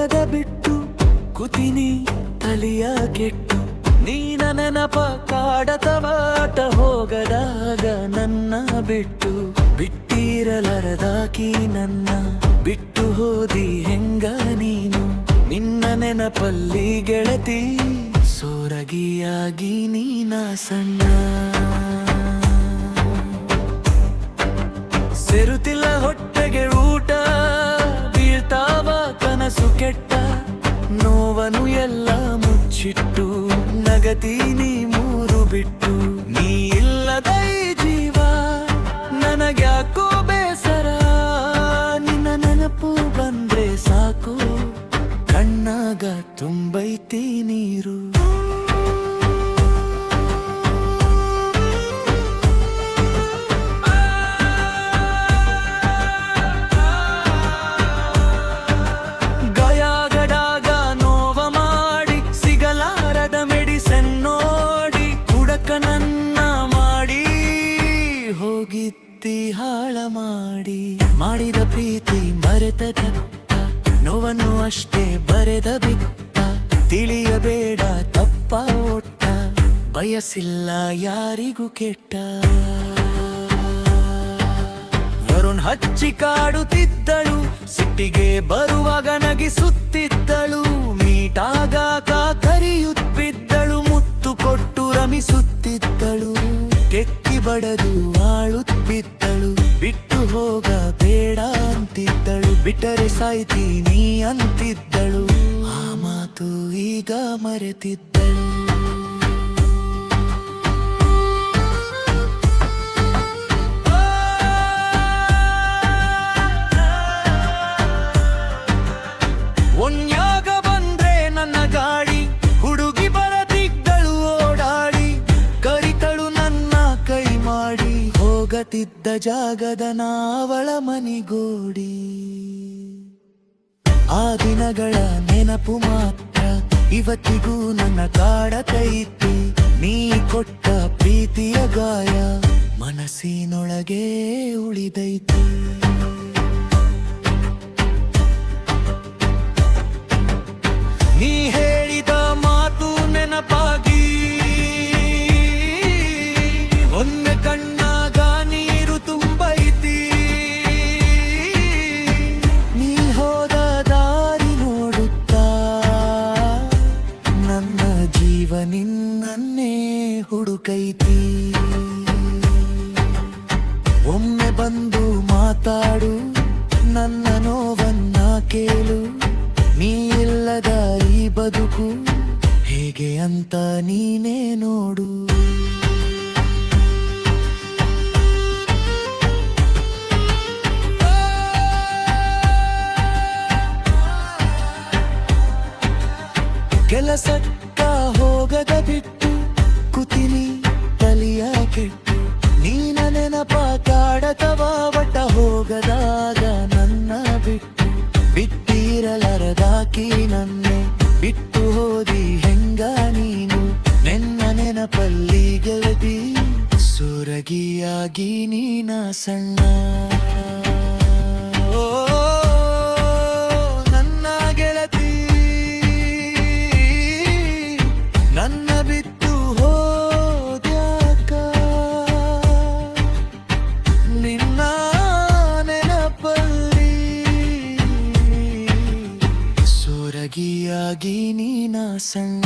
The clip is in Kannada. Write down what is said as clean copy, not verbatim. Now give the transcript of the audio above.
ಹೋಗದ ಬಿಟ್ಟು ಕುತಿನಿ ತಲಿಯ ಕೆಟ್ಟು ನೀನ ನೆನಪ ಕಾಡತವಾಟ ಹೋಗದಾಗ ನನ್ನ ಬಿಟ್ಟು ಬಿಟ್ಟಿರಲರದಾಕಿ ನನ್ನ ಬಿಟ್ಟು ಹೋದಿ ಹೆಂಗ ನೀನು ನಿನ್ನ ನೆನಪಲ್ಲಿ ಗೆಳತಿ ಸೋರಗಿಯಾಗಿ ನೀನ ಸಣ್ಣ ಸೇರುತ್ತಿಲ್ಲ ಹೊಟ್ಟೆಗೆ ಊಟ ಬೀಳ್ತಾವ ಕನಸು ಕೆಟ್ಟ ನೋವನು ಎಲ್ಲ ಮುಚ್ಚಿಟ್ಟು ನಗತೀನಿ ಮೂರು ಬಿಟ್ಟು ನೀ ಇಲ್ಲದ ಈ ಜೀವ ನನಗ್ಯಾಕೋ ಬೇಸರ ನಿನ್ನ ನೆನಪು ಬಂದ್ರೆ ಸಾಕು ಕಣ್ಣಾಗ ತುಂಬೈತಿ ನೀರು ಹಾಳ ಮಾಡಿದ ಪ್ರೀತಿ ಮರೆತ ತಪ್ಪ ನೋವನ್ನು ಅಷ್ಟೇ ಬರೆದ ಬಿಟ್ಟ ತಿಳಿಯಬೇಡ ತಪ್ಪ ಒಟ್ಟ ಬಯಸಿಲ್ಲ ಯಾರಿಗೂ ಕೆಟ್ಟ ವರುಣ್ ಹಚ್ಚಿ ಕಾಡುತ್ತಿದ್ದಳು ಸಿಟ್ಟಿಗೆ ಬರುವಾಗ ನಗಿಸುತ್ತಿದ್ದಳು ಮೀಟಾಗಾಕ ಕರಿಯುತ್ತಿದ್ದಳು ಮುತ್ತು ಕೊಟ್ಟು ರಮಿಸುತ್ತಿದ್ದಳು ಕೆಕ್ಕಿ ಬಡದು ಆಳುತ್ತಿದ್ದಳು ಬಿಟ್ಟು ಹೋಗ ಬೇಡ ಅಂತಿದ್ದಳು ಬಿಟ್ಟರೆ ಸಾಯ್ತೀನಿ ಅಂತಿದ್ದಳು ಆ ಮಾತು ಈಗ ಮರೆತಿದ್ದಳು ಒನ್ಯಾಗ ಬಂದ್ರೆ ನನ್ನ ಗಾಡಿ ಹುಡುಗಿ ಬರದಿದ್ದಳು ಓಡಾಡಿ ಕರಿತಳು ನನ್ನ ಕೈ ಮಾಡಿ ಹೋಗತಿದ್ದ ಜಾಗದ ನಾವಳ ಮನಿಗೋಡಿ ಆ ದಿನಗಳ ನೆನಪು ಮಾತ್ರ ಇವತ್ತಿಗೂ ನನ್ನ ಕಾಡತೈತಿ ನೀ ಕೊಟ್ಟ ಪ್ರೀತಿಯ ಗಾಯ ಮನಸ್ಸಿನೊಳಗೆ ಉಳಿದೈತಿ ನೀ ಹೇಳಿದ ಮಾತು ನೆನಪಾಗಿ ಒಮ್ಮೆ ಕಣ್ಣಾಗ ನೀರು ತುಂಬೈತಿ ನೀ ಹೋದ ದಾರಿ ನೋಡುತ್ತಾ ನನ್ನ ಜೀವ ನಿನ್ನನ್ನೇ ಹುಡುಕೈತಿ ಒಮ್ಮೆ ಬಂದು ಮಾತಾಡು ನನ್ನ ನೋವನ್ನ ಕೇಳು ನೀ ಇಲ್ಲದ ಈ ಬದುಕು ಹೇಗೆ ಅಂತ ನೀನೇ ನೋಡು ಕೆಲಸಕ್ಕ ಹೋಗದ ಬಿಟ್ಟು ಕುತಿನಿ ತಲಿಯ ಕೆಟ್ಟು ನೀನ ನೆನಪ ಕಾಡತವ ಒಟ್ಟ ಹೋಗದಾಗ ನನ್ನ ಬಿಟ್ಟು ಬಿಟ್ಟಿರಲರದಾಕಿ ನನ್ನೆ ಬಿಟ್ಟು ಹೋದಿ ಹೆಂಗ ನೀನು ನೆನ್ನ ನೆನಪಲ್ಲಿ ಗೆಳತಿ ಸೂರಗಿಯಾಗಿ ನೀನ ಸಣ್ಣ ನನ್ನ ಗೆಳತಿ ನನ್ನ ಬಿಟ್ಟು ಹೋದ್ಯಾಕ ನಿನ್ನ ನೆನಪಲ್ಲಿ ಸೂರಗಿಯಾಗಿ ನೀನ ಸಣ್ಣ